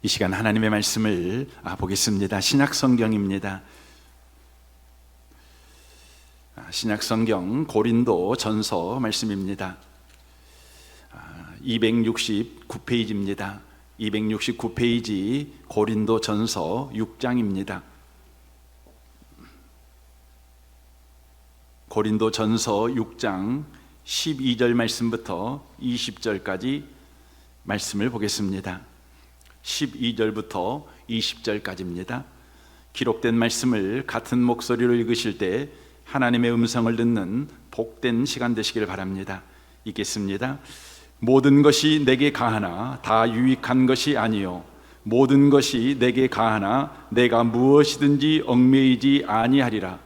이 시간 하나님의 말씀을 보겠습니다. 신약성경입니다. 신약성경 고린도 전서 말씀입니다. 269페이지입니다. 269페이지 고린도 전서 6장입니다. 고린도 전서 6장 12절 말씀부터 20절까지 말씀을 보겠습니다. 12절부터 20절까지입니다. 기록된 말씀을 같은 목소리로 읽으실 때 하나님의 음성을 듣는 복된 시간 되시길 바랍니다. 읽겠습니다. 모든 것이 내게 가하나 다 유익한 것이 아니요 모든 것이 내게 가하나 내가 무엇이든지 얽매이지 아니하리라.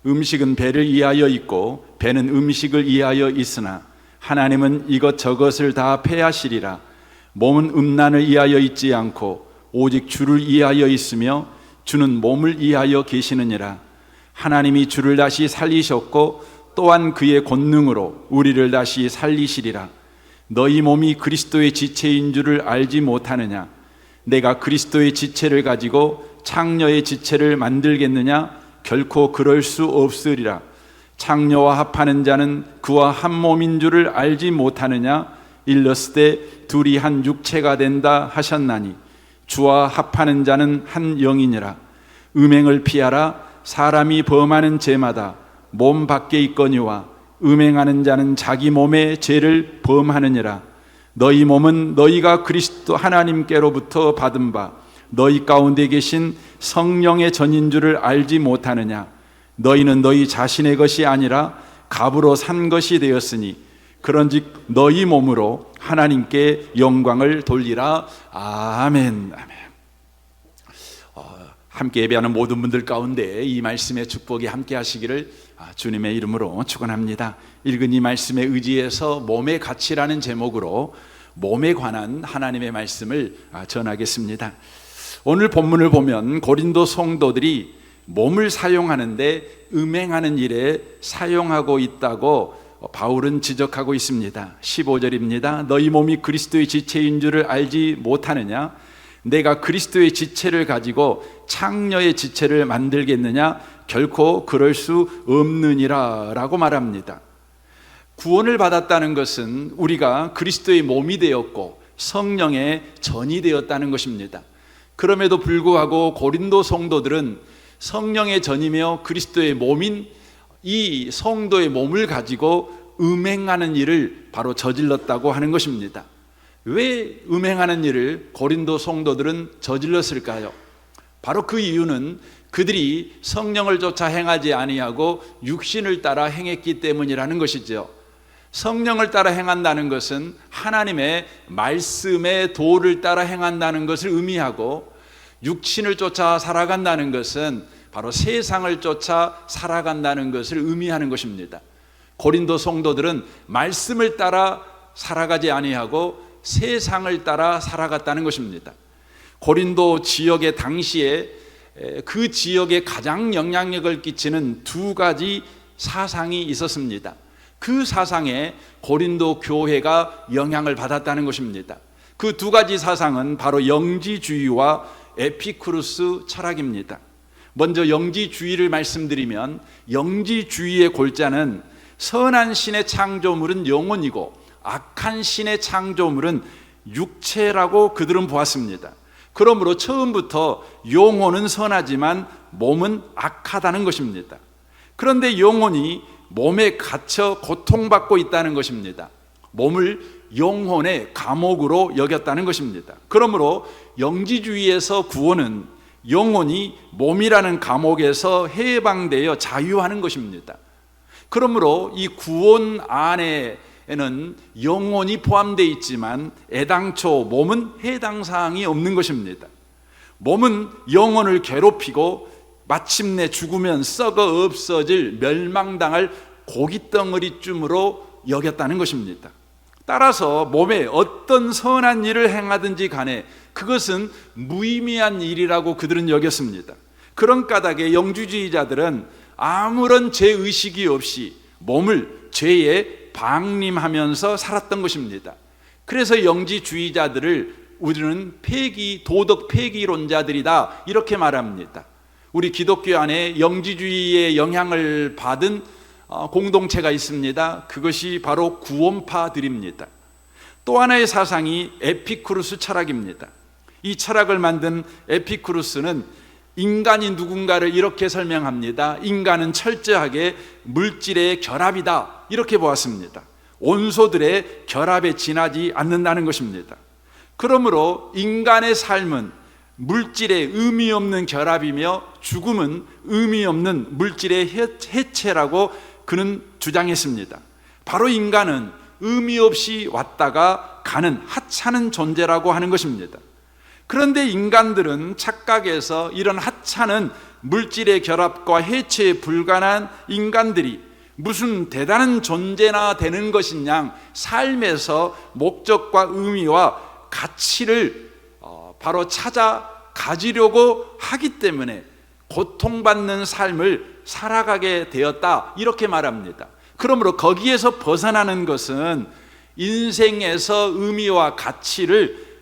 음식은 배를 위하여 있고 배는 음식을 위하여 있으나 하나님은 이것저것을 다 패하시리라. 몸은 음란을 위하여 있지 않고 오직 주를 위하여 있으며 주는 몸을 위하여 계시느니라. 하나님이 주를 다시 살리셨고 또한 그의 권능으로 우리를 다시 살리시리라. 너희 몸이 그리스도의 지체인 줄을 알지 못하느냐? 내가 그리스도의 지체를 가지고 창녀의 지체를 만들겠느냐? 결코 그럴 수 없으리라. 창녀와 합하는 자는 그와 한 몸인 줄을 알지 못하느냐? 일렀으되 둘이 한 육체가 된다 하셨나니 주와 합하는 자는 한 영이니라. 음행을 피하라. 사람이 범하는 죄마다 몸 밖에 있거니와 음행하는 자는 자기 몸의 죄를 범하느니라. 너희 몸은 너희가 그리스도 하나님께로부터 받은 바 너희 가운데 계신 성령의 전인 줄을 알지 못하느냐? 너희는 너희 자신의 것이 아니라 값으로 산 것이 되었으니 그런즉 너희 몸으로 하나님께 영광을 돌리라. 아멘. 아멘. 함께 예배하는 모든 분들 가운데 이 말씀의 축복이 함께 하시기를 주님의 이름으로 축원합니다. 읽은 이 말씀에 의지해서 몸의 가치라는 제목으로 몸에 관한 하나님의 말씀을 전하겠습니다. 오늘 본문을 보면 고린도 성도들이 몸을 사용하는데 음행하는 일에 사용하고 있다고 바울은 지적하고 있습니다. 15절입니다. 너희 몸이 그리스도의 지체인 줄을 알지 못하느냐? 내가 그리스도의 지체를 가지고 창녀의 지체를 만들겠느냐? 결코 그럴 수 없느니라 라고 말합니다. 구원을 받았다는 것은 우리가 그리스도의 몸이 되었고 성령의 전이 되었다는 것입니다. 그럼에도 불구하고 고린도 성도들은 성령의 전이며 그리스도의 몸인 이 성도의 몸을 가지고 음행하는 일을 바로 저질렀다고 하는 것입니다. 왜 음행하는 일을 고린도 성도들은 저질렀을까요? 바로 그 이유는 그들이 성령을 쫓아 행하지 아니하고 육신을 따라 행했기 때문이라는 것이죠. 성령을 따라 행한다는 것은 하나님의 말씀의 도를 따라 행한다는 것을 의미하고, 육신을 쫓아 살아간다는 것은 바로 세상을 쫓아 살아간다는 것을 의미하는 것입니다. 고린도 성도들은 말씀을 따라 살아가지 아니하고 세상을 따라 살아갔다는 것입니다. 고린도 지역의 당시에 그 지역에 가장 영향력을 끼치는 두 가지 사상이 있었습니다. 그 사상에 고린도 교회가 영향을 받았다는 것입니다. 그 두 가지 사상은 바로 영지주의와 에피쿠루스 철학입니다. 먼저 영지주의를 말씀드리면, 영지주의의 골자는 선한 신의 창조물은 영혼이고 악한 신의 창조물은 육체라고 그들은 보았습니다. 그러므로 처음부터 영혼은 선하지만 몸은 악하다는 것입니다. 그런데 영혼이 몸에 갇혀 고통받고 있다는 것입니다. 몸을 영혼의 감옥으로 여겼다는 것입니다. 그러므로 영지주의에서 구원은 영혼이 몸이라는 감옥에서 해방되어 자유하는 것입니다. 그러므로 이 구원 안에는 영혼이 포함되어 있지만 애당초 몸은 해당 사항이 없는 것입니다. 몸은 영혼을 괴롭히고 마침내 죽으면 썩어 없어질 멸망당할 고깃덩어리쯤으로 여겼다는 것입니다. 따라서 몸에 어떤 선한 일을 행하든지 간에 그것은 무의미한 일이라고 그들은 여겼습니다. 그런 까닭에 영주주의자들은 아무런 죄의식이 없이 몸을 죄에 방림하면서 살았던 것입니다. 그래서 영지주의자들을 우리는 도덕 폐기론자들이다 이렇게 말합니다. 우리 기독교 안에 영지주의의 영향을 받은 공동체가 있습니다. 그것이 바로 구원파들입니다. 또 하나의 사상이 에피쿠루스 철학입니다. 이 철학을 만든 에피쿠루스는 인간이 누군가를 이렇게 설명합니다. 인간은 철저하게 물질의 결합이다 이렇게 보았습니다. 원소들의 결합에 지나지 않는다는 것입니다. 그러므로 인간의 삶은 물질의 의미 없는 결합이며 죽음은 의미 없는 물질의 해체라고 그는 주장했습니다. 바로 인간은 의미 없이 왔다가 가는 하찮은 존재라고 하는 것입니다. 그런데 인간들은 착각해서 이런 하찮은 물질의 결합과 해체에 불과한 인간들이 무슨 대단한 존재나 되는 것이냐, 삶에서 목적과 의미와 가치를 바로 찾아 가지려고 하기 때문에 고통받는 삶을 살아가게 되었다 이렇게 말합니다. 그러므로 거기에서 벗어나는 것은 인생에서 의미와 가치를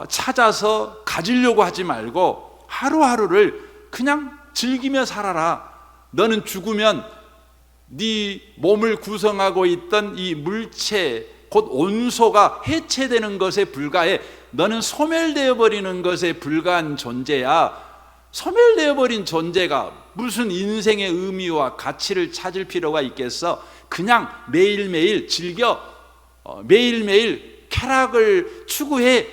찾아서 가지려고 하지 말고 하루하루를 그냥 즐기며 살아라. 너는 죽으면 네 몸을 구성하고 있던 이 물체 곧 온소가 해체되는 것에 불과해. 너는 소멸되어 버리는 것에 불과한 존재야. 소멸되어 버린 존재가 무슨 인생의 의미와 가치를 찾을 필요가 있겠어? 그냥 매일매일 즐겨, 매일매일 쾌락을 추구해,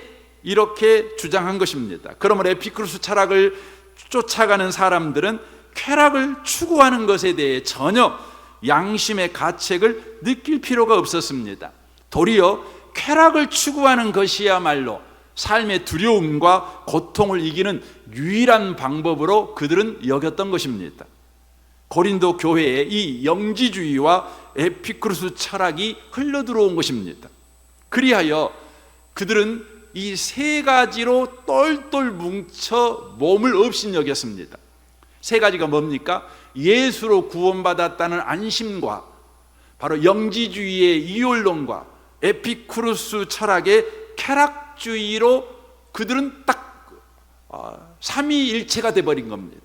이렇게 주장한 것입니다. 그러므로 에피쿠루스 철학을 쫓아가는 사람들은 쾌락을 추구하는 것에 대해 전혀 양심의 가책을 느낄 필요가 없었습니다. 도리어 쾌락을 추구하는 것이야말로 삶의 두려움과 고통을 이기는 유일한 방법으로 그들은 여겼던 것입니다. 고린도 교회에 이 영지주의와 에피쿠루스 철학이 흘러들어온 것입니다. 그리하여 그들은 이 세 가지로 똘똘 뭉쳐 몸을 없인 여겼습니다. 세 가지가 뭡니까? 예수로 구원받았다는 안심과 바로 영지주의의 이율론과 에피쿠루스 철학의 쾌락주의로 그들은 딱 삼위일체가 되어버린 겁니다.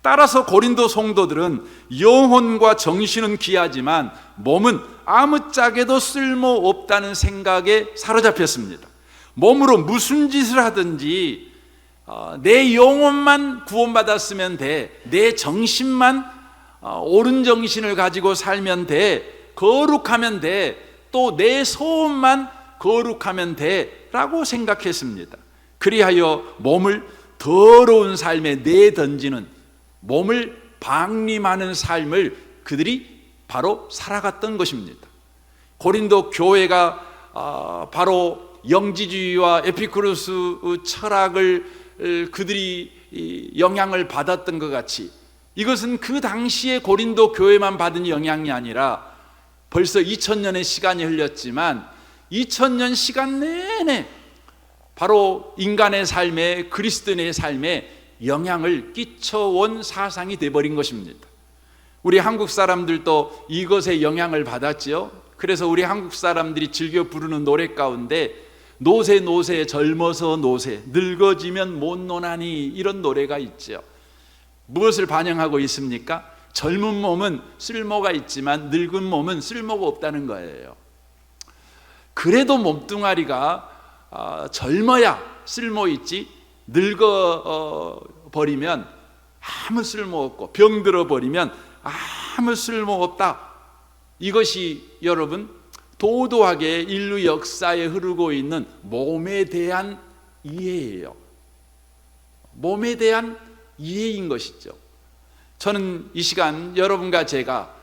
따라서 고린도 성도들은 영혼과 정신은 귀하지만 몸은 아무짝에도 쓸모없다는 생각에 사로잡혔습니다. 몸으로 무슨 짓을 하든지 내 영혼만 구원받았으면 돼, 내 정신만 옳은 정신을 가지고 살면 돼, 거룩하면 돼, 또 내 소원만 거룩하면 돼 라고 생각했습니다. 그리하여 몸을 더러운 삶에 내던지는, 몸을 방림하는 삶을 그들이 바로 살아갔던 것입니다. 고린도 교회가 바로 영지주의와 에피쿠루스 철학을 그들이 영향을 받았던 것 같이, 이것은 그 당시에 고린도 교회만 받은 영향이 아니라 벌써 2000년의 시간이 흘렸지만 2000년 시간 내내 바로 인간의 삶에, 그리스도인의 삶에 영향을 끼쳐온 사상이 되어버린 것입니다. 우리 한국 사람들도 이것에 영향을 받았지요. 그래서 우리 한국 사람들이 즐겨 부르는 노래 가운데 노세 노세 젊어서 노세 늙어지면 못 노나니, 이런 노래가 있죠. 무엇을 반영하고 있습니까? 젊은 몸은 쓸모가 있지만 늙은 몸은 쓸모가 없다는 거예요. 그래도 몸뚱아리가 젊어야 쓸모 있지, 늙어 버리면 아무 쓸모 없고 병들어 버리면 아무 쓸모 없다. 이것이 여러분 도도하게 인류 역사에 흐르고 있는 몸에 대한 이해예요. 몸에 대한 이해인 것이죠. 저는 이 시간 여러분과 제가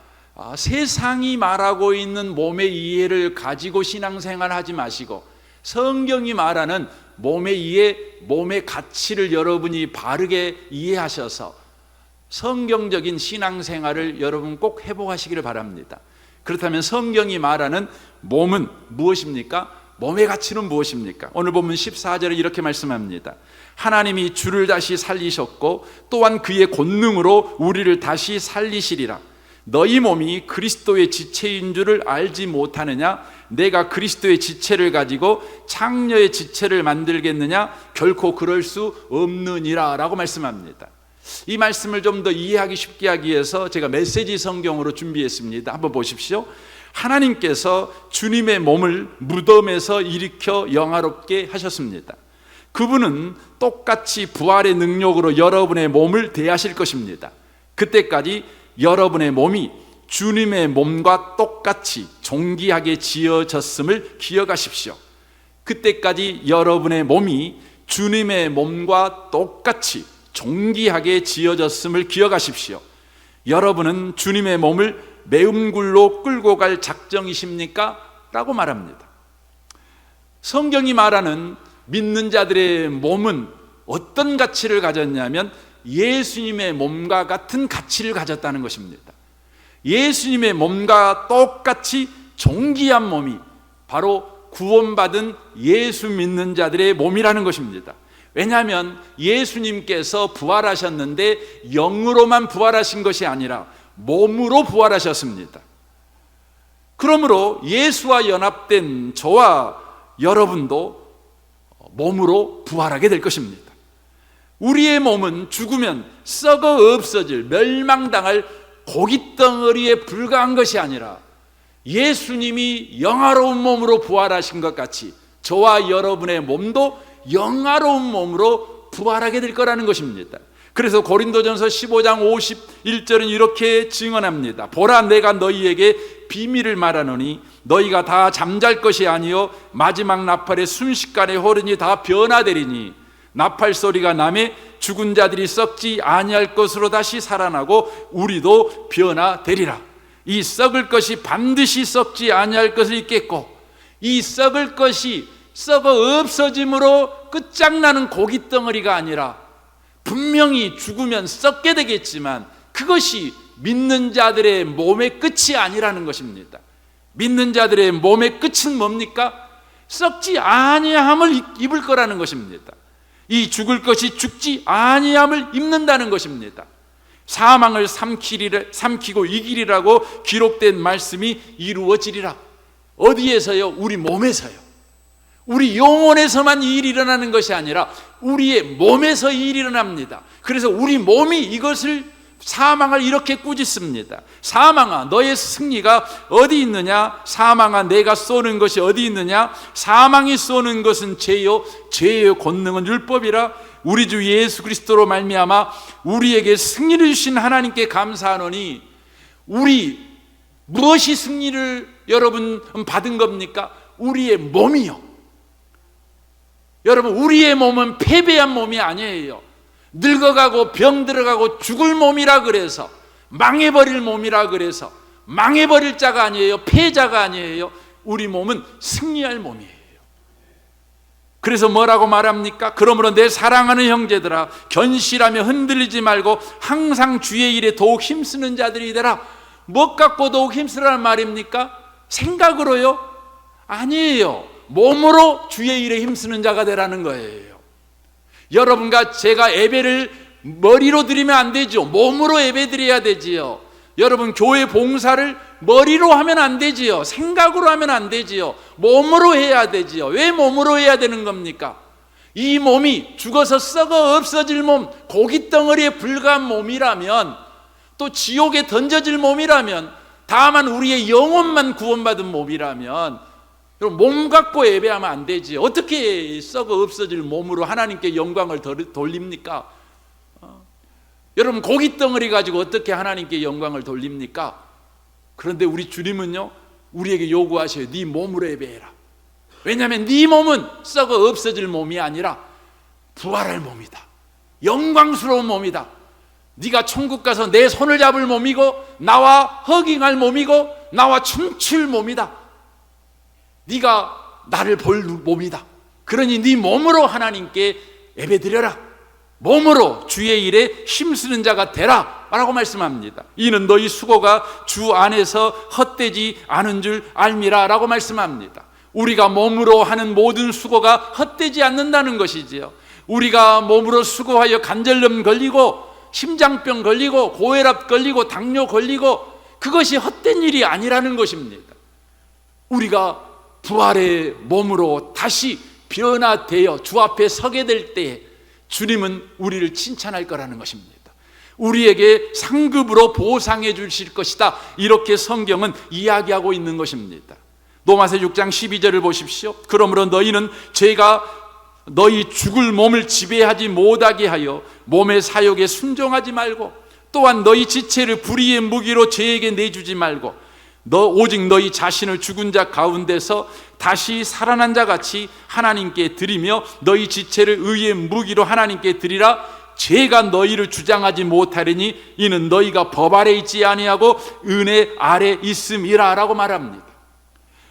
세상이 말하고 있는 몸의 이해를 가지고 신앙생활 하지 마시고 성경이 말하는 몸의 이해, 몸의 가치를 여러분이 바르게 이해하셔서 성경적인 신앙생활을 여러분 꼭 회복하시기를 바랍니다. 그렇다면 성경이 말하는 몸은 무엇입니까? 몸의 가치는 무엇입니까? 오늘 본문 14절에 이렇게 말씀합니다. 하나님이 주를 다시 살리셨고 또한 그의 권능으로 우리를 다시 살리시리라. 너희 몸이 그리스도의 지체인 줄을 알지 못하느냐? 내가 그리스도의 지체를 가지고 창녀의 지체를 만들겠느냐? 결코 그럴 수 없느니라 라고 말씀합니다. 이 말씀을 좀 더 이해하기 쉽게 하기 위해서 제가 메시지 성경으로 준비했습니다. 한번 보십시오. 하나님께서 주님의 몸을 무덤에서 일으켜 영화롭게 하셨습니다. 그분은 똑같이 부활의 능력으로 여러분의 몸을 대하실 것입니다. 그때까지 여러분의 몸이 주님의 몸과 똑같이 존귀하게 지어졌음을 기억하십시오. 그때까지 여러분의 몸이 주님의 몸과 똑같이 존귀하게 지어졌음을 기억하십시오. 여러분은 주님의 몸을 매음굴로 끌고 갈 작정이십니까? 라고 말합니다. 성경이 말하는 믿는 자들의 몸은 어떤 가치를 가졌냐면 예수님의 몸과 같은 가치를 가졌다는 것입니다. 예수님의 몸과 똑같이 존귀한 몸이 바로 구원받은 예수 믿는 자들의 몸이라는 것입니다. 왜냐하면 예수님께서 부활하셨는데 영으로만 부활하신 것이 아니라 몸으로 부활하셨습니다. 그러므로 예수와 연합된 저와 여러분도 몸으로 부활하게 될 것입니다. 우리의 몸은 죽으면 썩어 없어질, 멸망당할 고깃덩어리에 불과한 것이 아니라 예수님이 영화로운 몸으로 부활하신 것 같이 저와 여러분의 몸도 영화로운 몸으로 부활하게 될 거라는 것입니다. 그래서 고린도전서 15장 51절은 이렇게 증언합니다. 보라, 내가 너희에게 비밀을 말하노니 너희가 다 잠잘 것이 아니요 마지막 나팔의 순식간에 호련히 다 변화되리니 나팔 소리가 나매 죽은 자들이 썩지 아니할 것으로 다시 살아나고 우리도 변화되리라. 이 썩을 것이 반드시 썩지 아니할 것을 잊겠고 이 썩을 것이 썩어 없어짐으로 끝장나는 고깃덩어리가 아니라 분명히 죽으면 썩게 되겠지만 그것이 믿는 자들의 몸의 끝이 아니라는 것입니다. 믿는 자들의 몸의 끝은 뭡니까? 썩지 아니함을 입을 거라는 것입니다. 이 죽을 것이 죽지 아니함을 입는다는 것입니다. 사망을 삼키고 이기리라고 기록된 말씀이 이루어지리라. 어디에서요? 우리 몸에서요. 우리 영혼에서만 이 일이 일어나는 것이 아니라 우리의 몸에서 이 일이 일어납니다. 그래서 우리 몸이 이것을 사망을 이렇게 꾸짖습니다. 사망아, 너의 승리가 어디 있느냐? 사망아, 내가 쏘는 것이 어디 있느냐? 사망이 쏘는 것은 죄요, 죄의 권능은 율법이라. 우리 주 예수 그리스도로 말미암아 우리에게 승리를 주신 하나님께 감사하노니 우리 무엇이 승리를 여러분 받은 겁니까? 우리의 몸이요. 여러분, 우리의 몸은 패배한 몸이 아니에요. 늙어가고 병들어가고 죽을 몸이라 그래서, 망해버릴 몸이라 그래서 망해버릴 자가 아니에요. 패자가 아니에요. 우리 몸은 승리할 몸이에요. 그래서 뭐라고 말합니까? 그러므로 내 사랑하는 형제들아, 견실하며 흔들리지 말고 항상 주의 일에 더욱 힘쓰는 자들이 되라. 뭐 갖고 더욱 힘쓰라는 말입니까? 생각으로요? 아니에요. 몸으로 주의 일에 힘쓰는 자가 되라는 거예요. 여러분과 제가 예배를 머리로 드리면 안 되죠. 몸으로 예배 드려야 되지요. 여러분, 교회 봉사를 머리로 하면 안 되지요. 생각으로 하면 안 되지요. 몸으로 해야 되지요. 왜 몸으로 해야 되는 겁니까? 이 몸이 죽어서 썩어 없어질 몸, 고깃덩어리에 불과한 몸이라면, 또 지옥에 던져질 몸이라면, 다만 우리의 영혼만 구원받은 몸이라면 여러분, 몸 갖고 예배하면 안 되지. 어떻게 썩어 없어질 몸으로 하나님께 영광을 돌립니까? 여러분, 고깃덩어리 가지고 어떻게 하나님께 영광을 돌립니까? 그런데 우리 주님은요, 우리에게 요구하셔요. 네 몸으로 예배해라. 왜냐하면 네 몸은 썩어 없어질 몸이 아니라 부활할 몸이다. 영광스러운 몸이다. 네가 천국 가서 내 손을 잡을 몸이고 나와 허깅할 몸이고 나와 춤출 몸이다. 네가 나를 볼 몸이다. 그러니 네 몸으로 하나님께 예배드려라. 몸으로 주의 일에 힘쓰는 자가 되라 라고 말씀합니다. 이는 너희 수고가 주 안에서 헛되지 않은 줄 알미라 라고 말씀합니다. 우리가 몸으로 하는 모든 수고가 헛되지 않는다는 것이지요. 우리가 몸으로 수고하여 관절염 걸리고 심장병 걸리고 고혈압 걸리고 당뇨 걸리고 그것이 헛된 일이 아니라는 것입니다. 우리가 부활의 몸으로 다시 변화되어 주 앞에 서게 될 때에 주님은 우리를 칭찬할 거라는 것입니다. 우리에게 상급으로 보상해 주실 것이다, 이렇게 성경은 이야기하고 있는 것입니다. 로마서 6장 12절을 보십시오. 그러므로 너희는 죄가 너희 죽을 몸을 지배하지 못하게 하여 몸의 사욕에 순종하지 말고, 또한 너희 지체를 불의의 무기로 죄에게 내주지 말고, 오직 너희 자신을 죽은 자 가운데서 다시 살아난 자 같이 하나님께 드리며 너희 지체를 의의 무기로 하나님께 드리라. 죄가 너희를 주장하지 못하리니 이는 너희가 법 아래 있지 아니하고 은혜 아래 있음이라 라고 말합니다.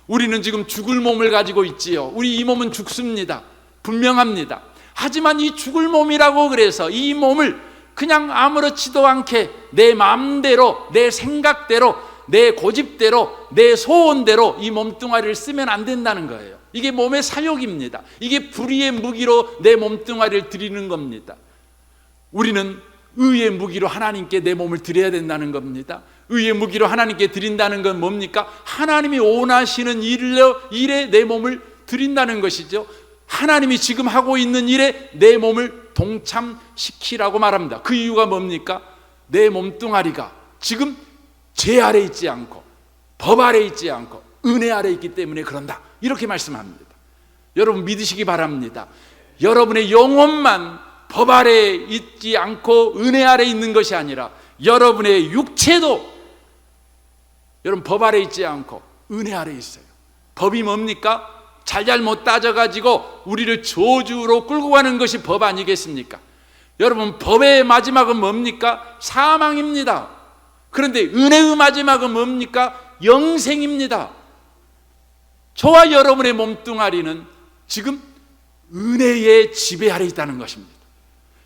우리는 지금 죽을 몸을 가지고 있지요. 우리 이 몸은 죽습니다. 분명합니다. 하지만 이 죽을 몸이라고 그래서 이 몸을 그냥 아무렇지도 않게 내 마음대로, 내 생각대로, 내 고집대로, 내 소원대로 이 몸뚱아리를 쓰면 안 된다는 거예요. 이게 몸의 사욕입니다. 이게 불의의 무기로 내 몸뚱아리를 드리는 겁니다. 우리는 의의 무기로 하나님께 내 몸을 드려야 된다는 겁니다. 의의 무기로 하나님께 드린다는 건 뭡니까? 하나님이 원하시는 일에 내 몸을 드린다는 것이죠. 하나님이 지금 하고 있는 일에 내 몸을 동참시키라고 말합니다. 그 이유가 뭡니까? 내 몸뚱아리가 지금 죄 아래 있지 않고 법 아래 있지 않고 은혜 아래 있기 때문에 그런다, 이렇게 말씀합니다. 여러분 믿으시기 바랍니다. 여러분의 영혼만 법 아래 있지 않고 은혜 아래 있는 것이 아니라 여러분의 육체도 여러분 법 아래 있지 않고 은혜 아래 있어요. 법이 뭡니까? 잘잘못 따져가지고 우리를 저주로 끌고 가는 것이 법 아니겠습니까? 여러분 법의 마지막은 뭡니까? 사망입니다. 그런데 은혜의 마지막은 뭡니까? 영생입니다. 저와 여러분의 몸뚱아리는 지금 은혜의 지배 아래 있다는 것입니다.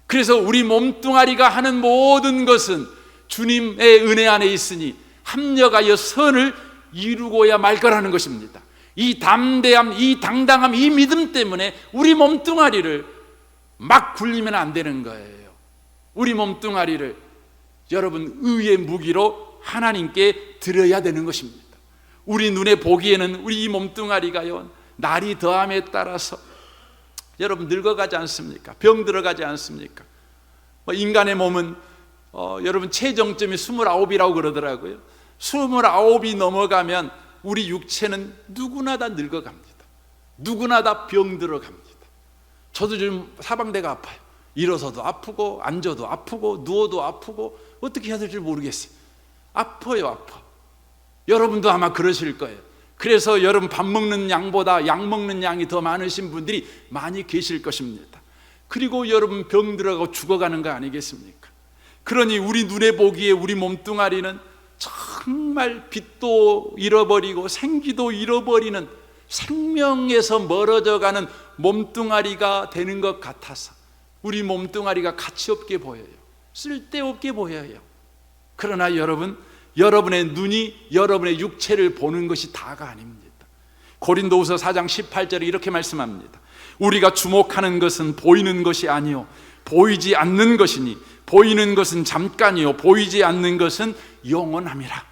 그래서 우리 몸뚱아리가 하는 모든 것은 주님의 은혜 안에 있으니 합력하여 선을 이루고야 말 거라는 것입니다. 이 담대함, 이 당당함, 이 믿음 때문에 우리 몸뚱아리를 막 굴리면 안 되는 거예요. 우리 몸뚱아리를 여러분 의의 무기로 하나님께 드려야 되는 것입니다. 우리 눈에 보기에는 우리 이 몸뚱아리가요, 날이 더함에 따라서 여러분 늙어가지 않습니까? 병 들어가지 않습니까? 인간의 몸은 여러분 최정점이 29이라고 그러더라고요. 29이 넘어가면 우리 육체는 누구나 다 늙어갑니다. 누구나 다 병 들어갑니다. 저도 지금 사방대가 아파요. 일어서도 아프고 앉아도 아프고 누워도 아프고 어떻게 해야 될지 모르겠어요. 아파요, 아파. 여러분도 아마 그러실 거예요. 그래서 여러분 밥 먹는 양보다 약 먹는 양이 더 많으신 분들이 많이 계실 것입니다. 그리고 여러분 병 들어가고 죽어가는 거 아니겠습니까? 그러니 우리 눈에 보기에 우리 몸뚱아리는 정말 빛도 잃어버리고 생기도 잃어버리는 생명에서 멀어져가는 몸뚱아리가 되는 것 같아서 우리 몸뚱아리가 가치없게 보여요. 쓸데없게 보여요. 그러나 여러분의 눈이 여러분의 육체를 보는 것이 다가 아닙니다. 고린도후서 4장 18절에 이렇게 말씀합니다. 우리가 주목하는 것은 보이는 것이 아니요 보이지 않는 것이니 보이는 것은 잠깐이요 보이지 않는 것은 영원함이라.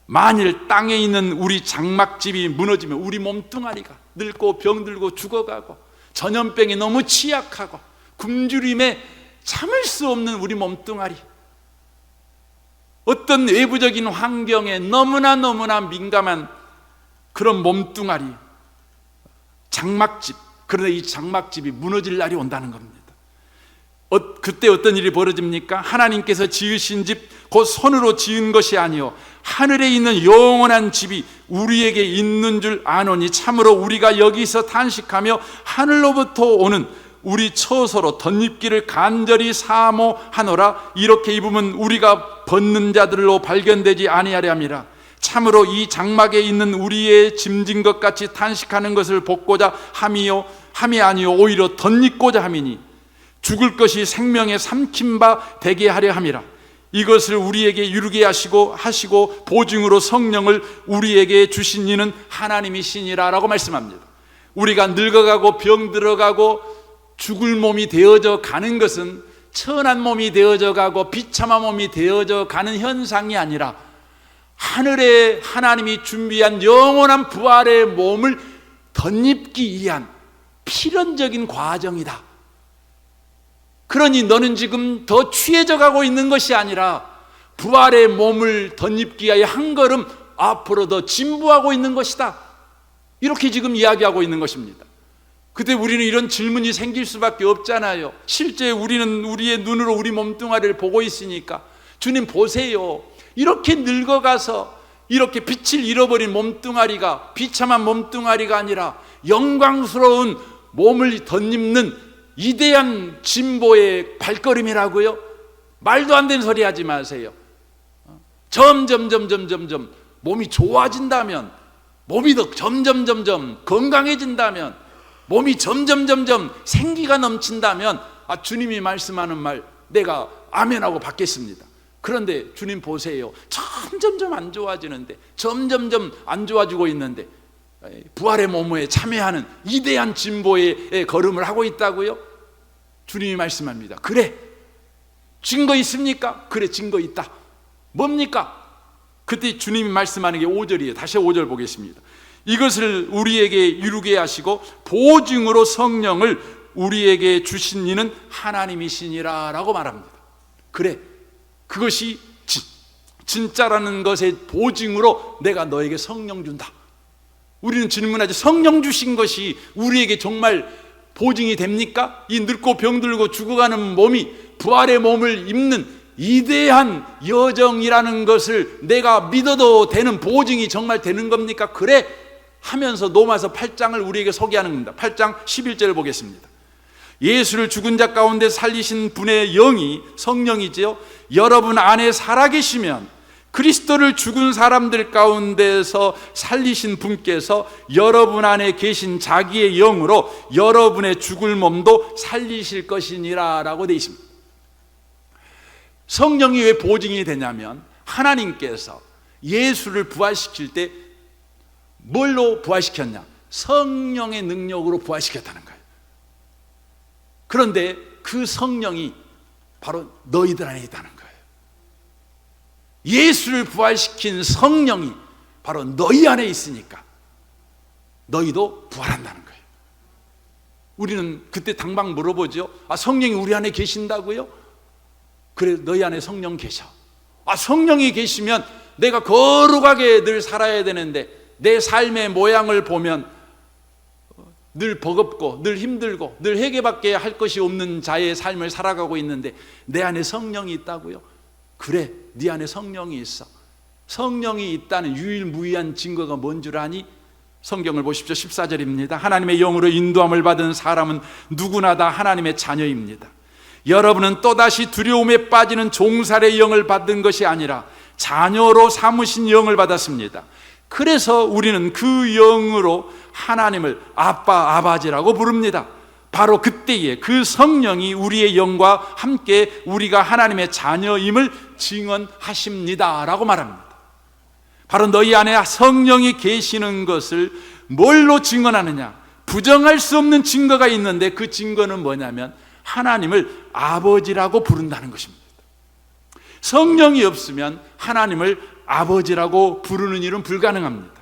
만일 땅에 있는 우리 장막집이 무너지면 우리 몸뚱아리가 늙고 병들고 죽어가고 전염병에 너무 취약하고 굶주림에 참을 수 없는 우리 몸뚱아리, 어떤 외부적인 환경에 너무나 민감한 그런 몸뚱아리, 장막집, 그런데 이 장막집이 무너질 날이 온다는 겁니다. 그때 어떤 일이 벌어집니까? 하나님께서 지으신 집, 곧 손으로 지은 것이 아니요 하늘에 있는 영원한 집이 우리에게 있는 줄 아노니 참으로 우리가 여기서 탄식하며 하늘로부터 오는 우리 처소로 덧입기를 간절히 사모하노라. 이렇게 입으면 우리가 벗는 자들로 발견되지 아니하려 함이라. 참으로 이 장막에 있는 우리의 짐진 것 같이 탄식하는 것을 벗고자 함이 아니요 오히려 덧입고자 함이니 죽을 것이 생명에 삼킨 바 되게 하려 함이라. 이것을 우리에게 이루게 하시고 보증으로 성령을 우리에게 주신 이는 하나님이시니라 라고 말씀합니다. 우리가 늙어가고 병 들어가고 죽을 몸이 되어져 가는 것은 천한 몸이 되어져 가고 비참한 몸이 되어져 가는 현상이 아니라 하늘에 하나님이 준비한 영원한 부활의 몸을 덧입기 위한 필연적인 과정이다. 그러니 너는 지금 더 취해져 가고 있는 것이 아니라 부활의 몸을 덧입기 위하여 한 걸음 앞으로 더 진보하고 있는 것이다. 이렇게 지금 이야기하고 있는 것입니다. 그때 우리는 이런 질문이 생길 수밖에 없잖아요. 실제 우리는 우리의 눈으로 우리 몸뚱아리를 보고 있으니까 주님 보세요. 이렇게 늙어가서 이렇게 빛을 잃어버린 몸뚱아리가 비참한 몸뚱아리가 아니라 영광스러운 몸을 덧입는 위대한 진보의 발걸음이라고요? 말도 안 되는 소리 하지 마세요. 점점 몸이 좋아진다면, 몸이 더 점점 건강해진다면, 몸이 점점 생기가 넘친다면 주님이 말씀하는 말 내가 아멘하고 받겠습니다. 그런데 주님 보세요. 점점 안 좋아지는데, 점점 안 좋아지고 있는데 부활의 몸에 참여하는 위대한 진보의 걸음을 하고 있다고요? 주님이 말씀합니다. 그래, 증거 있습니까? 그래, 증거 있다. 뭡니까? 그때 주님이 말씀하는 게 5절이에요. 다시 5절 보겠습니다. 이것을 우리에게 이루게 하시고 보증으로 성령을 우리에게 주신 이는 하나님이시니라 라고 말합니다. 그래, 그것이 진짜라는 것의 보증으로 내가 너에게 성령 준다. 우리는 질문하죠. 성령 주신 것이 우리에게 정말 보증이 됩니까? 이 늙고 병들고 죽어가는 몸이 부활의 몸을 입는 위대한 여정이라는 것을 내가 믿어도 되는 보증이 정말 되는 겁니까? 그래 하면서 로마서 8장을 우리에게 소개하는 겁니다. 8장 11절을 보겠습니다. 예수를 죽은 자 가운데 살리신 분의 영이, 성령이지요, 여러분 안에 살아계시면 그리스도를 죽은 사람들 가운데서 살리신 분께서 여러분 안에 계신 자기의 영으로 여러분의 죽을 몸도 살리실 것이니라 라고 되어 있습니다. 성령이 왜 보증이 되냐면 하나님께서 예수를 부활시킬 때 뭘로 부활시켰냐? 성령의 능력으로 부활시켰다는 거예요. 그런데 그 성령이 바로 너희들 안에 있다는 거예요. 예수를 부활시킨 성령이 바로 너희 안에 있으니까 너희도 부활한다는 거예요. 우리는 그때 당방 물어보죠. 성령이 우리 안에 계신다고요? 그래, 너희 안에 성령 계셔. 성령이 계시면 내가 거룩하게 늘 살아야 되는데 내 삶의 모양을 보면 늘 버겁고 늘 힘들고 늘 회개밖에 할 것이 없는 자의 삶을 살아가고 있는데 내 안에 성령이 있다고요? 그래, 네 안에 성령이 있어. 성령이 있다는 유일무이한 증거가 뭔 줄 아니? 성경을 보십시오. 14절입니다. 하나님의 영으로 인도함을 받은 사람은 누구나 다 하나님의 자녀입니다. 여러분은 또다시 두려움에 빠지는 종살의 영을 받은 것이 아니라 자녀로 삼으신 영을 받았습니다. 그래서 우리는 그 영으로 하나님을 아빠, 아버지라고 부릅니다. 바로 그때에 그 성령이 우리의 영과 함께 우리가 하나님의 자녀임을 증언하십니다 라고 말합니다. 바로 너희 안에 성령이 계시는 것을 뭘로 증언하느냐? 부정할 수 없는 증거가 있는데 그 증거는 뭐냐면 하나님을 아버지라고 부른다는 것입니다. 성령이 없으면 하나님을 아버지라고 부르는 일은 불가능합니다.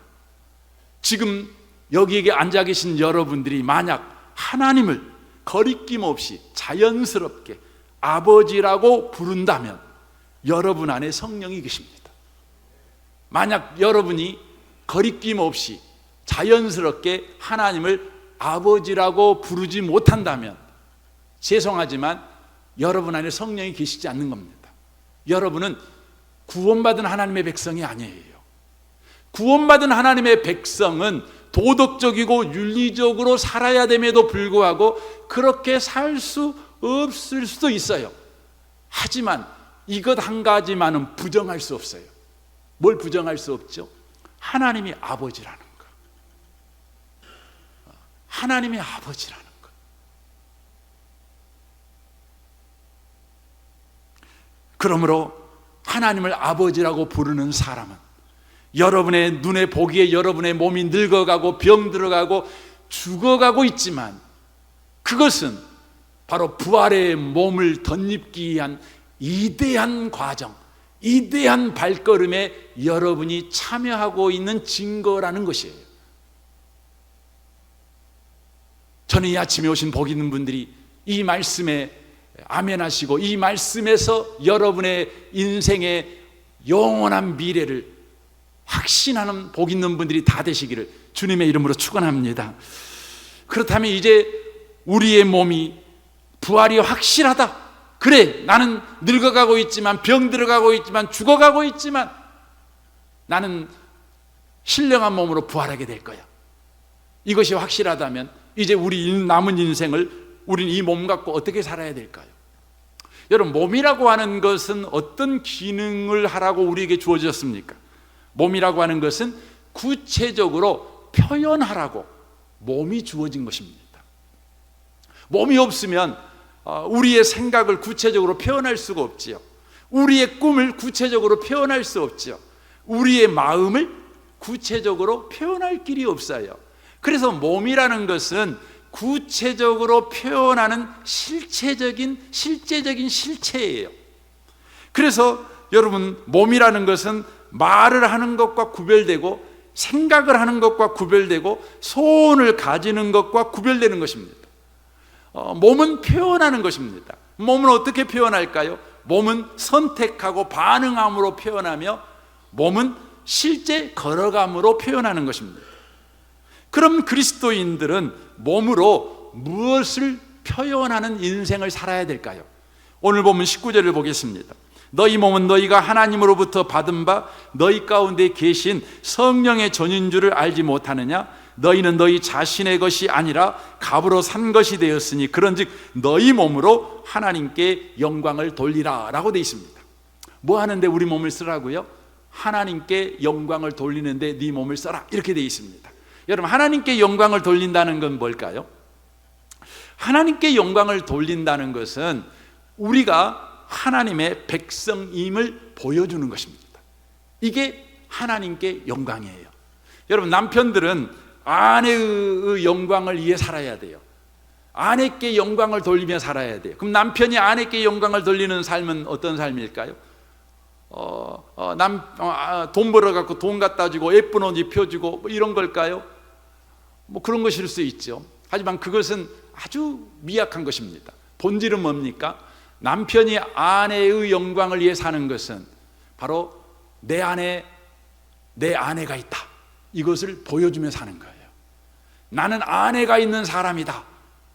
지금 여기에 앉아 계신 여러분들이 만약 하나님을 거리낌 없이 자연스럽게 아버지라고 부른다면 여러분 안에 성령이 계십니다. 만약 여러분이 거리낌 없이 자연스럽게 하나님을 아버지라고 부르지 못한다면 죄송하지만 여러분 안에 성령이 계시지 않는 겁니다. 여러분은 구원받은 하나님의 백성이 아니에요. 구원받은 하나님의 백성은 도덕적이고 윤리적으로 살아야 됨에도 불구하고 그렇게 살 수 없을 수도 있어요. 하지만 이것 한 가지만은 부정할 수 없어요. 뭘 부정할 수 없죠? 하나님이 아버지라는 것. 하나님이 아버지라는 것. 그러므로 하나님을 아버지라고 부르는 사람은 여러분의 눈에 보기에 여러분의 몸이 늙어가고 병들어가고 죽어가고 있지만 그것은 바로 부활의 몸을 덧입기 위한 위대한 과정, 이대한 발걸음에 여러분이 참여하고 있는 증거라는 것이에요. 저는 이 아침에 오신 복 있는 분들이 이 말씀에 아멘하시고 이 말씀에서 여러분의 인생의 영원한 미래를 확신하는 복 있는 분들이 다 되시기를 주님의 이름으로 축원합니다. 그렇다면 이제 우리의 몸이 부활이 확실하다. 그래, 나는 늙어가고 있지만, 병들어가고 있지만, 죽어가고 있지만 나는 신령한 몸으로 부활하게 될 거야. 이것이 확실하다면 이제 우리 남은 인생을 우리는 이 몸 갖고 어떻게 살아야 될까요? 여러분, 몸이라고 하는 것은 어떤 기능을 하라고 우리에게 주어졌습니까? 몸이라고 하는 것은 구체적으로 표현하라고 몸이 주어진 것입니다. 몸이 없으면 우리의 생각을 구체적으로 표현할 수가 없지요. 우리의 꿈을 구체적으로 표현할 수 없지요. 우리의 마음을 구체적으로 표현할 길이 없어요. 그래서 몸이라는 것은 구체적으로 표현하는 실체적인 실체예요. 그래서 여러분, 몸이라는 것은 말을 하는 것과 구별되고 생각을 하는 것과 구별되고 소원을 가지는 것과 구별되는 것입니다. 몸은 표현하는 것입니다. 몸은 어떻게 표현할까요? 몸은 선택하고 반응함으로 표현하며 몸은 실제 걸어감으로 표현하는 것입니다. 그럼 그리스도인들은 몸으로 무엇을 표현하는 인생을 살아야 될까요? 오늘 보면 19절을 보겠습니다. 너희 몸은 너희가 하나님으로부터 받은 바 너희 가운데 계신 성령의 전인 줄을 알지 못하느냐? 너희는 너희 자신의 것이 아니라 값으로 산 것이 되었으니 그런즉 너희 몸으로 하나님께 영광을 돌리라 라고 되어 있습니다. 뭐 하는데 우리 몸을 쓰라고요? 하나님께 영광을 돌리는데 네 몸을 써라 이렇게 되어 있습니다. 여러분, 하나님께 영광을 돌린다는 건 뭘까요? 하나님께 영광을 돌린다는 것은 우리가 하나님의 백성임을 보여주는 것입니다. 이게 하나님께 영광이에요. 여러분, 남편들은 아내의 영광을 위해 살아야 돼요. 아내께 영광을 돌리며 살아야 돼요. 그럼 남편이 아내께 영광을 돌리는 삶은 어떤 삶일까요? 돈 벌어갖고 돈 갖다 주고 예쁜 옷 입혀주고 뭐 이런 걸까요? 뭐 그런 것일 수 있죠. 하지만 그것은 아주 미약한 것입니다. 본질은 뭡니까? 남편이 아내의 영광을 위해 사는 것은 바로 내 안에 내 아내가 있다, 이것을 보여주며 사는 거예요. 나는 아내가 있는 사람이다,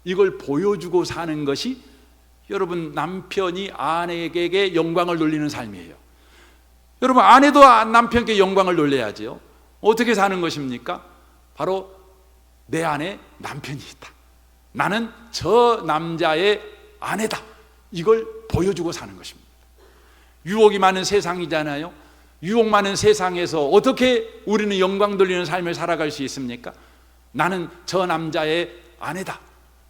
이걸 보여주고 사는 것이 여러분, 남편이 아내에게 영광을 돌리는 삶이에요. 여러분, 아내도 남편께 영광을 돌려야죠. 어떻게 사는 것입니까? 바로 내 안에 남편이 있다, 나는 저 남자의 아내다, 이걸 보여주고 사는 것입니다. 유혹이 많은 세상이잖아요. 유혹 많은 세상에서 어떻게 우리는 영광 돌리는 삶을 살아갈 수 있습니까? 나는 저 남자의 아내다,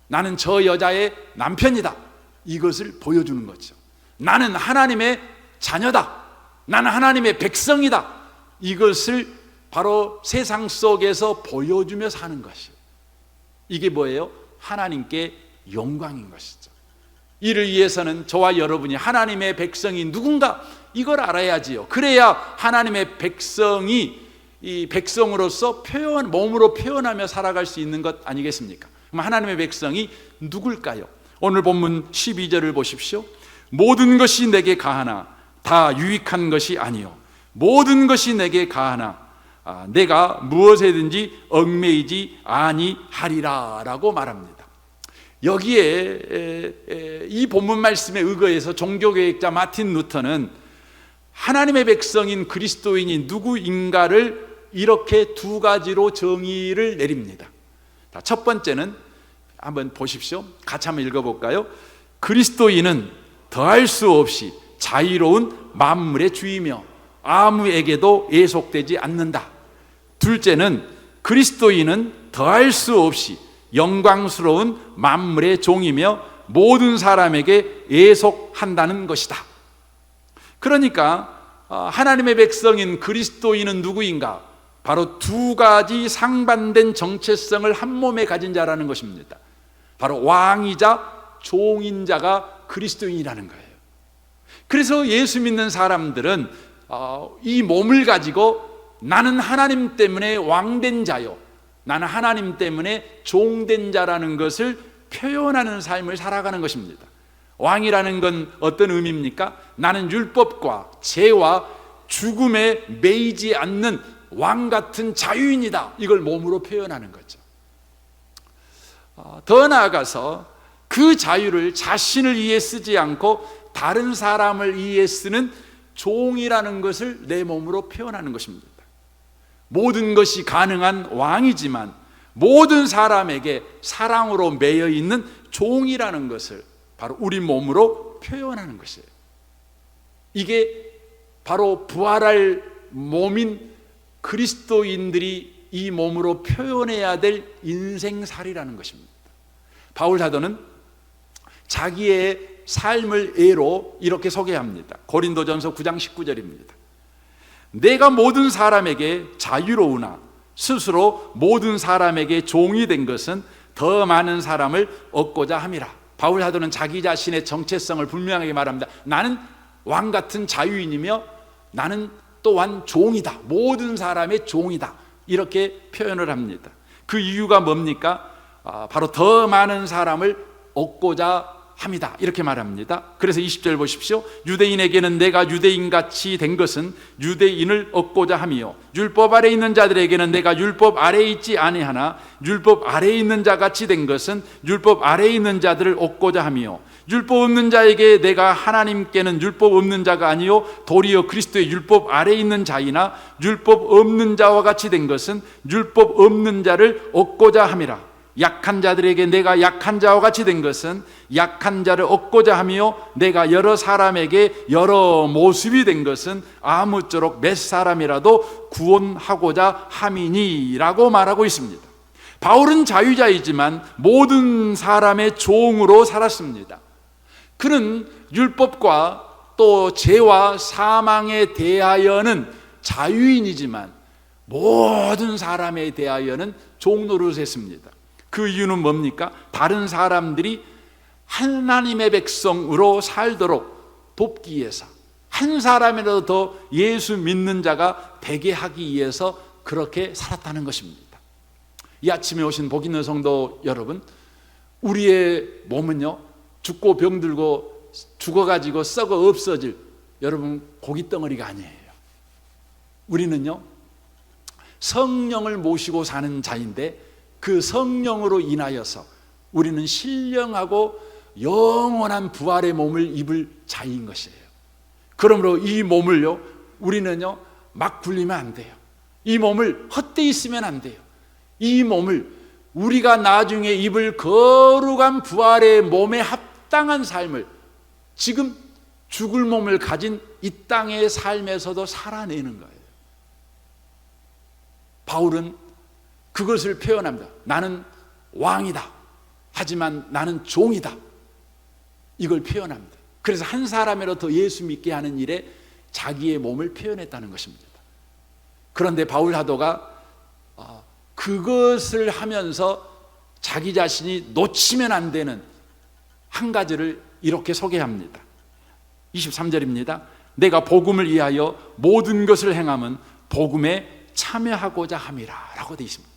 나는 저 여자의 남편이다, 이것을 보여주는 거죠. 나는 하나님의 자녀다, 나는 하나님의 백성이다, 이것을 바로 세상 속에서 보여주며 사는 것이에요. 이게 뭐예요? 하나님께 영광인 것이죠. 이를 위해서는 저와 여러분이 하나님의 백성이 누군가 이걸 알아야지요. 그래야 하나님의 백성이 이 백성으로서 몸으로 표현하며 살아갈 수 있는 것 아니겠습니까? 그럼 하나님의 백성이 누굴까요? 오늘 본문 12절을 보십시오. 모든 것이 내게 가하나 다 유익한 것이 아니요 모든 것이 내게 가하나 내가 무엇에든지 얽매이지 아니하리라 라고 말합니다. 여기에 이 본문 말씀에 의거해서 종교개혁자 마틴 루터는 하나님의 백성인 그리스도인이 누구인가를 이렇게 두 가지로 정의를 내립니다. 첫 번째는 한번 보십시오. 같이 한번 읽어볼까요? 그리스도인은 더할 수 없이 자유로운 만물의 주이며 아무에게도 예속되지 않는다. 둘째는 그리스도인은 더할 수 없이 영광스러운 만물의 종이며 모든 사람에게 예속한다는 것이다. 그러니까 하나님의 백성인 그리스도인은 누구인가? 바로 두 가지 상반된 정체성을 한 몸에 가진 자라는 것입니다. 바로 왕이자 종인 자가 그리스도인이라는 거예요. 그래서 예수 믿는 사람들은 이 몸을 가지고 나는 하나님 때문에 왕된 자요, 나는 하나님 때문에 종된 자라는 것을 표현하는 삶을 살아가는 것입니다. 왕이라는 건 어떤 의미입니까? 나는 율법과 죄와 죽음에 매이지 않는 왕 같은 자유인이다. 이걸 몸으로 표현하는 거죠. 더 나아가서 그 자유를 자신을 위해 쓰지 않고 다른 사람을 위해 쓰는 종이라는 것을 내 몸으로 표현하는 것입니다. 모든 것이 가능한 왕이지만 모든 사람에게 사랑으로 매여 있는 종이라는 것을 바로 우리 몸으로 표현하는 것이에요. 이게 바로 부활할 몸인 그리스도인들이 이 몸으로 표현해야 될 인생살이라는 것입니다. 바울 사도는 자기의 삶을 예로 이렇게 소개합니다. 고린도전서 9장 19절입니다. 내가 모든 사람에게 자유로우나 스스로 모든 사람에게 종이 된 것은 더 많은 사람을 얻고자 함이라. 바울 사도는 자기 자신의 정체성을 분명하게 말합니다. 나는 왕 같은 자유인이며 나는 또한 종이다. 모든 사람의 종이다. 이렇게 표현을 합니다. 그 이유가 뭡니까? 바로 더 많은 사람을 얻고자 합니다. 이렇게 말합니다. 그래서 20절 보십시오. 유대인에게는 내가 유대인같이 된 것은 유대인을 얻고자 함이요 율법 아래 있는 자들에게는 내가 율법 아래에 있지 아니하나 율법 아래에 있는 자같이 된 것은 율법 아래에 있는 자들을 얻고자 함이요 율법 없는 자에게 내가 하나님께는 율법 없는 자가 아니요 도리어 그리스도의 율법 아래에 있는 자이나 율법 없는 자와 같이 된 것은 율법 없는 자를 얻고자 함이라. 약한 자들에게 내가 약한 자와 같이 된 것은 약한 자를 얻고자 하며 내가 여러 사람에게 여러 모습이 된 것은 아무쪼록 몇 사람이라도 구원하고자 함이니라고 말하고 있습니다. 바울은 자유자이지만 모든 사람의 종으로 살았습니다. 그는 율법과 또 죄와 사망에 대하여는 자유인이지만 모든 사람에 대하여는 종노릇을 했습니다. 그 이유는 뭡니까? 다른 사람들이 하나님의 백성으로 살도록 돕기 위해서, 한 사람이라도 더 예수 믿는 자가 되게 하기 위해서 그렇게 살았다는 것입니다. 이 아침에 오신 복 있는 성도 여러분, 우리의 몸은요 죽고 병들고 죽어가지고 썩어 없어질 여러분 고깃덩어리가 아니에요. 우리는요 성령을 모시고 사는 자인데 그 성령으로 인하여서 우리는 신령하고 영원한 부활의 몸을 입을 자인 것이에요. 그러므로 이 몸을요 우리는요 막 굴리면 안 돼요. 이 몸을 헛되이 쓰면 안 돼요. 이 몸을 우리가 나중에 입을 거룩한 부활의 몸에 합당한 삶을 지금 죽을 몸을 가진 이 땅의 삶에서도 살아내는 거예요. 바울은 그것을 표현합니다. 나는 왕이다. 하지만 나는 종이다. 이걸 표현합니다. 그래서 한 사람이라도 더 예수 믿게 하는 일에 자기의 몸을 표현했다는 것입니다. 그런데 바울 사도가 그것을 하면서 자기 자신이 놓치면 안 되는 한 가지를 이렇게 소개합니다. 23절입니다. 내가 복음을 위하여 모든 것을 행함은 복음에 참여하고자 함이라 라고 되어 있습니다.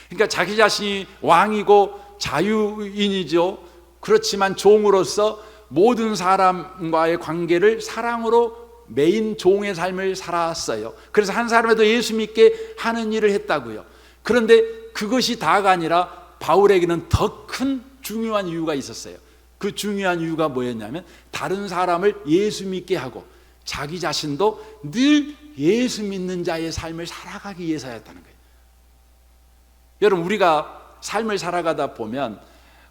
그러니까 자기 자신이 왕이고 자유인이죠. 그렇지만 종으로서 모든 사람과의 관계를 사랑으로 매인 종의 삶을 살았어요. 그래서 한 사람에도 예수 믿게 하는 일을 했다고요. 그런데 그것이 다가 아니라 바울에게는 더 큰 중요한 이유가 있었어요. 그 중요한 이유가 뭐였냐면 다른 사람을 예수 믿게 하고 자기 자신도 늘 예수 믿는 자의 삶을 살아가기 위해서였다는 거예요. 여러분, 우리가 삶을 살아가다 보면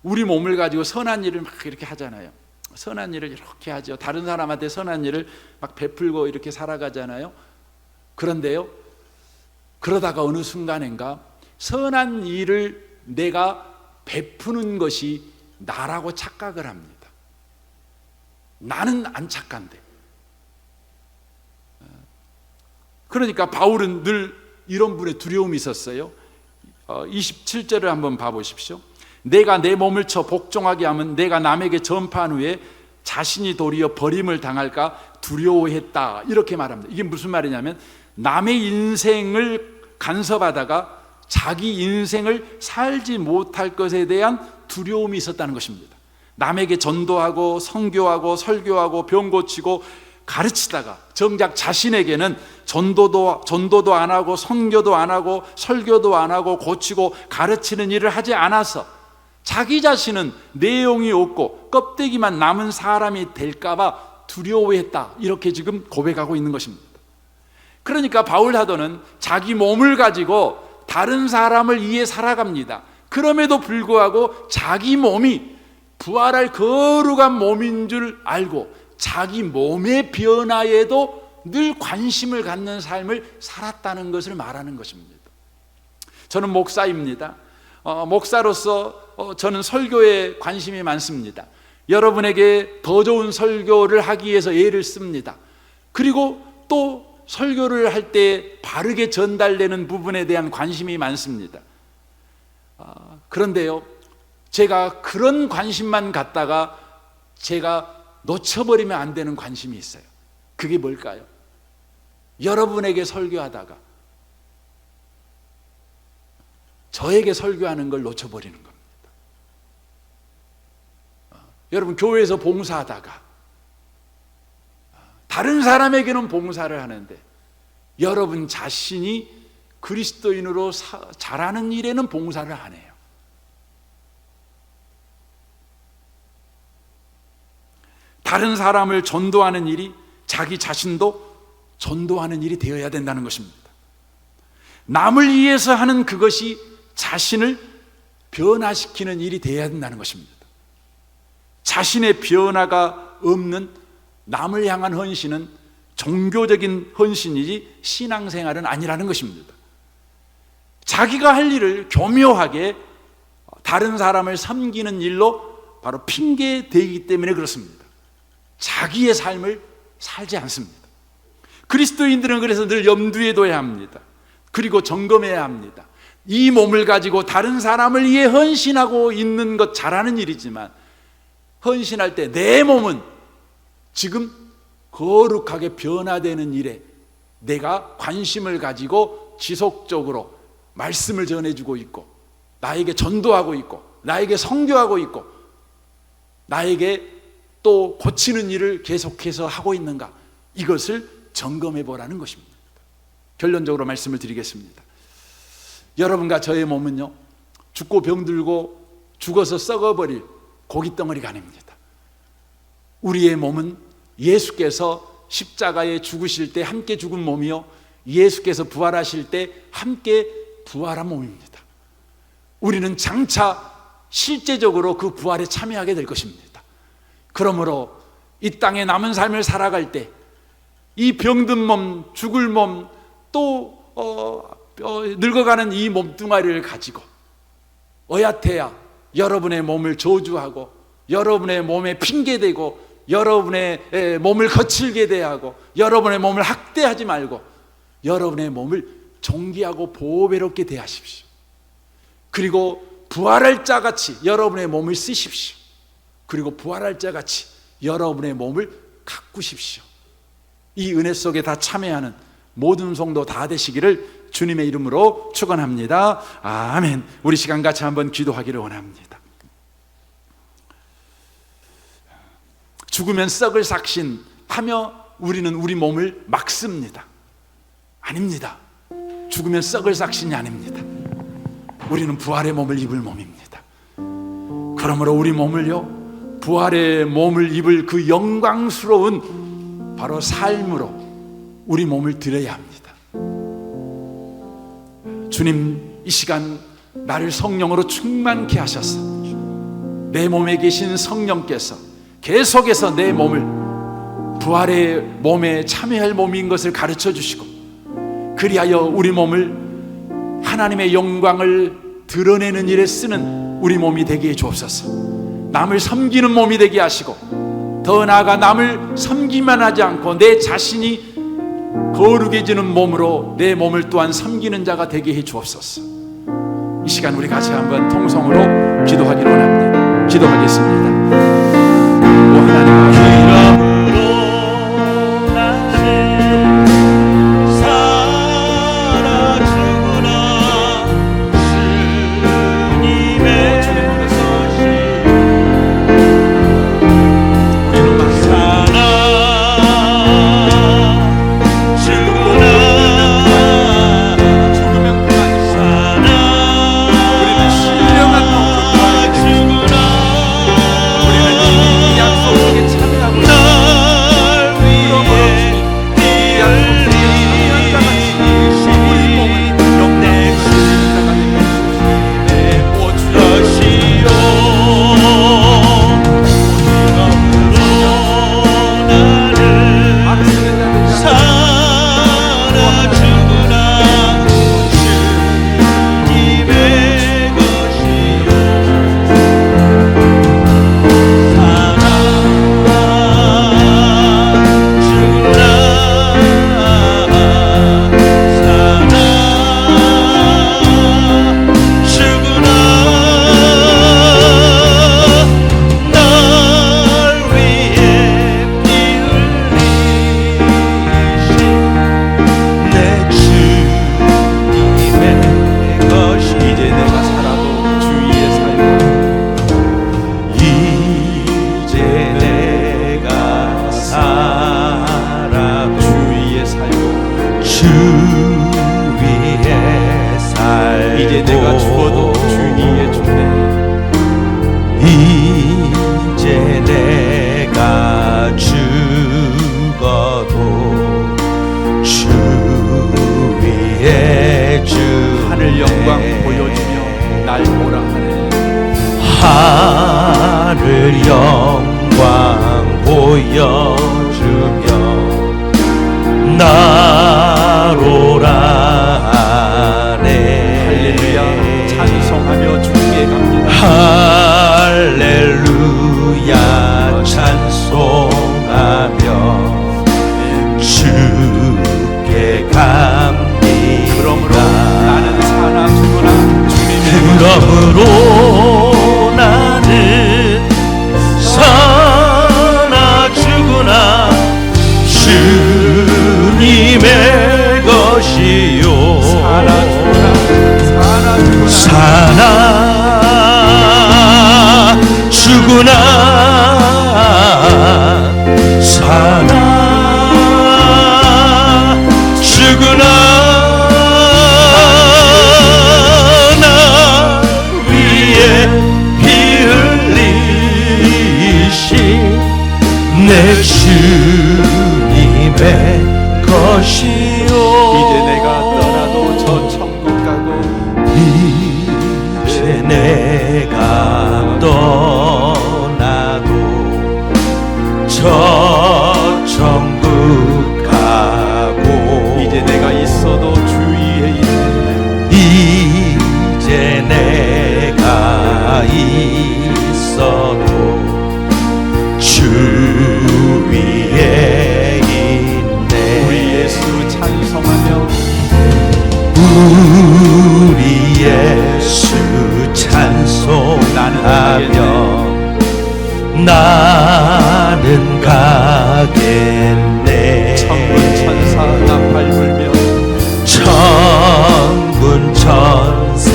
우리 몸을 가지고 선한 일을 막 이렇게 하잖아요. 선한 일을 이렇게 하죠. 다른 사람한테 선한 일을 막 베풀고 이렇게 살아가잖아요. 그런데요, 그러다가 어느 순간인가 선한 일을 내가 베푸는 것이 나라고 착각을 합니다. 나는 안 착한데. 그러니까 바울은 늘 이런 분의 두려움이 있었어요. 27절을 한번 봐보십시오. 내가 내 몸을 쳐 복종하게 하면 내가 남에게 전파한 후에 자신이 도리어 버림을 당할까 두려워했다, 이렇게 말합니다. 이게 무슨 말이냐면 남의 인생을 간섭하다가 자기 인생을 살지 못할 것에 대한 두려움이 있었다는 것입니다. 남에게 전도하고 선교하고 설교하고 병 고치고 가르치다가 정작 자신에게는 전도도 안 하고 선교도 안 하고 설교도 안 하고 고치고 가르치는 일을 하지 않아서 자기 자신은 내용이 없고 껍데기만 남은 사람이 될까 봐 두려워했다, 이렇게 지금 고백하고 있는 것입니다. 그러니까 바울 사도는 자기 몸을 가지고 다른 사람을 위해 살아갑니다. 그럼에도 불구하고 자기 몸이 부활할 거룩한 몸인 줄 알고 자기 몸의 변화에도 늘 관심을 갖는 삶을 살았다는 것을 말하는 것입니다. 저는 목사입니다. 목사로서 저는 설교에 관심이 많습니다. 여러분에게 더 좋은 설교를 하기 위해서 애를 씁니다. 그리고 또 설교를 할 때 바르게 전달되는 부분에 대한 관심이 많습니다. 그런데요, 제가 그런 관심만 갖다가 제가 놓쳐버리면 안 되는 관심이 있어요. 그게 뭘까요? 여러분에게 설교하다가 저에게 설교하는 걸 놓쳐버리는 겁니다. 여러분, 교회에서 봉사하다가 다른 사람에게는 봉사를 하는데 여러분 자신이 그리스도인으로 잘하는 일에는 봉사를 안 해요. 다른 사람을 전도하는 일이 자기 자신도 전도하는 일이 되어야 된다는 것입니다. 남을 위해서 하는 그것이 자신을 변화시키는 일이 되어야 된다는 것입니다. 자신의 변화가 없는 남을 향한 헌신은 종교적인 헌신이지 신앙생활은 아니라는 것입니다. 자기가 할 일을 교묘하게 다른 사람을 섬기는 일로 바로 핑계대기 때문에 그렇습니다. 자기의 삶을 살지 않습니다. 그리스도인들은 그래서 늘 염두에 둬야 합니다. 그리고 점검해야 합니다. 이 몸을 가지고 다른 사람을 위해 헌신하고 있는 것 잘하는 일이지만 헌신할 때 내 몸은 지금 거룩하게 변화되는 일에 내가 관심을 가지고 지속적으로 말씀을 전해주고 있고 나에게 전도하고 있고 나에게 선교하고 있고 나에게 또 고치는 일을 계속해서 하고 있는가, 이것을 점검해 보라는 것입니다. 결론적으로 말씀을 드리겠습니다. 여러분과 저의 몸은요, 죽고 병들고 죽어서 썩어버릴 고깃덩어리가 아닙니다. 우리의 몸은 예수께서 십자가에 죽으실 때 함께 죽은 몸이요, 예수께서 부활하실 때 함께 부활한 몸입니다. 우리는 장차 실제적으로 그 부활에 참여하게 될 것입니다. 그러므로 이 땅에 남은 삶을 살아갈 때 이 병든 몸, 죽을 몸, 또 늙어가는 이 몸뚱아리를 가지고 어야태야 여러분의 몸을 저주하고 여러분의 몸에 핑계대고 여러분의 몸을 거칠게 대하고 여러분의 몸을 학대하지 말고 여러분의 몸을 존귀하고 보배롭게 대하십시오. 그리고 부활할 자같이 여러분의 몸을 쓰십시오. 그리고 부활할 자같이 여러분의 몸을 가꾸십시오. 이 은혜 속에 다 참여하는 모든 성도 다 되시기를 주님의 이름으로 축원합니다. 아멘. 우리 시간 같이 한번 기도하기를 원합니다. 죽으면 썩을 삭신하며 우리는 우리 몸을 막습니다. 아닙니다. 죽으면 썩을 삭신이 아닙니다. 우리는 부활의 몸을 입을 몸입니다. 그러므로 우리 몸을요, 부활의 몸을 입을 그 영광스러운 바로 삶으로 우리 몸을 드려야 합니다. 주님, 이 시간 나를 성령으로 충만케 하셔서 내 몸에 계신 성령께서 계속해서 내 몸을 부활의 몸에 참여할 몸인 것을 가르쳐 주시고, 그리하여 우리 몸을 하나님의 영광을 드러내는 일에 쓰는 우리 몸이 되게 해 주옵소서. 남을 섬기는 몸이 되게 하시고, 더 나아가 남을 섬기만 하지 않고 내 자신이 거룩해지는 몸으로 내 몸을 또한 섬기는 자가 되게 해 주옵소서. 이 시간 우리 같이 한번 통성으로 기도하기를 원합니다. 기도하겠습니다. 오 하나님, 주네. 하늘 영광 보여주며 날 보라 하네. 하늘 영광 보여주며 나로라 하네. 할렐루야 찬송하며 주께 갑니다. 할렐루야 찬송하며 주께 갑니다. 그러므로 나는 사나 죽으나 주님의 그러므로 나는 사나 죽으나 주님의 것이요. 사나 죽으나 사나 죽으나 사나 죽으나 나 위에 피 흘리신 내 주님의 것이요. 이제 내가 떠나도 저 천국 가고 이제 내가 떠나도 저 천국 가고 이제 내가 있어도 주 위에 있네. 이제 내가 있어도 주 위에 있네. 우리 예수 찬송하며 우리 예수 찬송하며 나는 가겠네. 천군 천사 나팔 불며 천군 천사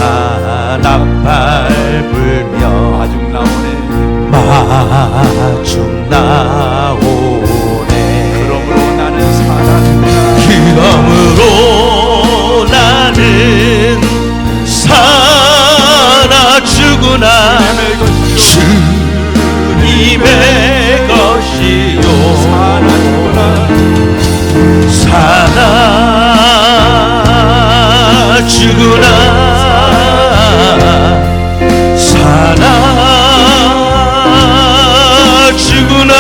나팔 불며 마중 나오네. 마중 나오네. 그러므로 나는 사나 죽으나 그러므로 나는 사나 죽으나 주님의 것이요. 사나 죽으나 사나 죽으나 사나 죽으나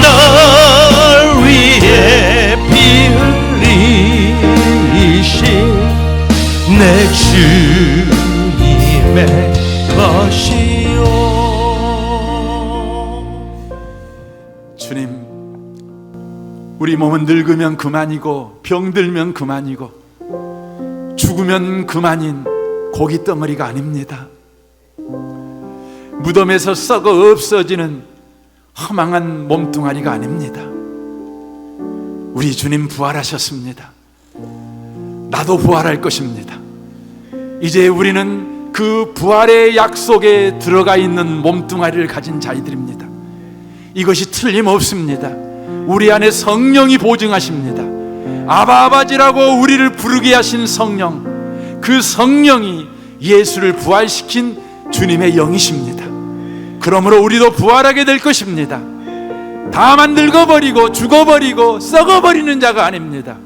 날 위해 피 흘리신 내 주님의 것이요. 주님, 우리 몸은 늙으면 그만이고 병들면 그만이고 죽으면 그만인 고기 덩어리가 아닙니다. 무덤에서 썩어 없어지는 허망한 몸뚱아리가 아닙니다. 우리 주님 부활하셨습니다. 나도 부활할 것입니다. 이제 우리는 그 부활의 약속에 들어가 있는 몸뚱아리를 가진 자들입니다. 이것이 틀림없습니다. 우리 안에 성령이 보증하십니다. 아바 아버지라고 우리를 부르게 하신 성령, 그 성령이 예수를 부활시킨 주님의 영이십니다. 그러므로 우리도 부활하게 될 것입니다. 다만 늙어버리고 죽어버리고 썩어버리는 자가 아닙니다.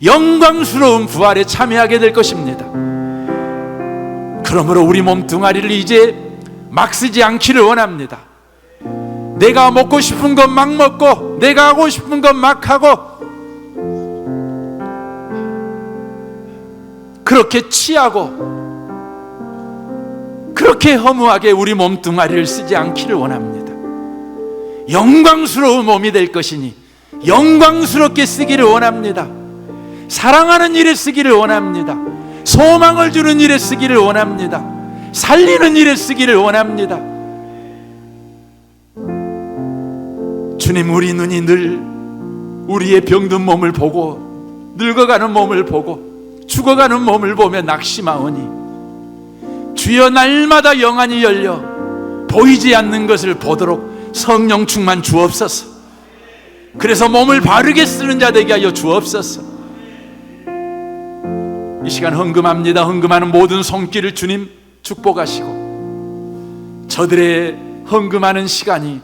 영광스러운 부활에 참여하게 될 것입니다. 그러므로 우리 몸뚱아리를 이제 막 쓰지 않기를 원합니다. 내가 먹고 싶은 것 막 먹고 내가 하고 싶은 것 막 하고 그렇게 취하고 그렇게 허무하게 우리 몸뚱아리를 쓰지 않기를 원합니다. 영광스러운 몸이 될 것이니 영광스럽게 쓰기를 원합니다. 사랑하는 일에 쓰기를 원합니다. 소망을 주는 일에 쓰기를 원합니다. 살리는 일에 쓰기를 원합니다. 주님, 우리 눈이 늘 우리의 병든 몸을 보고 늙어가는 몸을 보고 죽어가는 몸을 보며 낙심하오니 주여 날마다 영안이 열려 보이지 않는 것을 보도록 성령 충만 주옵소서. 그래서 몸을 바르게 쓰는 자 되게 하여 주옵소서. 이 시간 헌금합니다. 헌금하는 모든 손길을 주님 축복하시고 저들의 헌금하는 시간이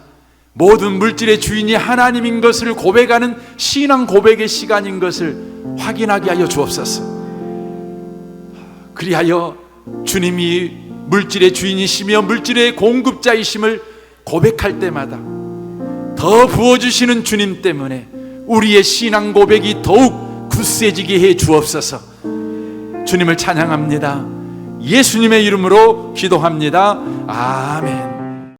모든 물질의 주인이 하나님인 것을 고백하는 신앙 고백의 시간인 것을 확인하게 하여 주옵소서. 그리하여 주님이 물질의 주인이시며 물질의 공급자이심을 고백할 때마다 더 부어주시는 주님 때문에 우리의 신앙 고백이 더욱 굳세지게 해 주옵소서. 주님을 찬양합니다. 예수님의 이름으로 기도합니다. 아멘.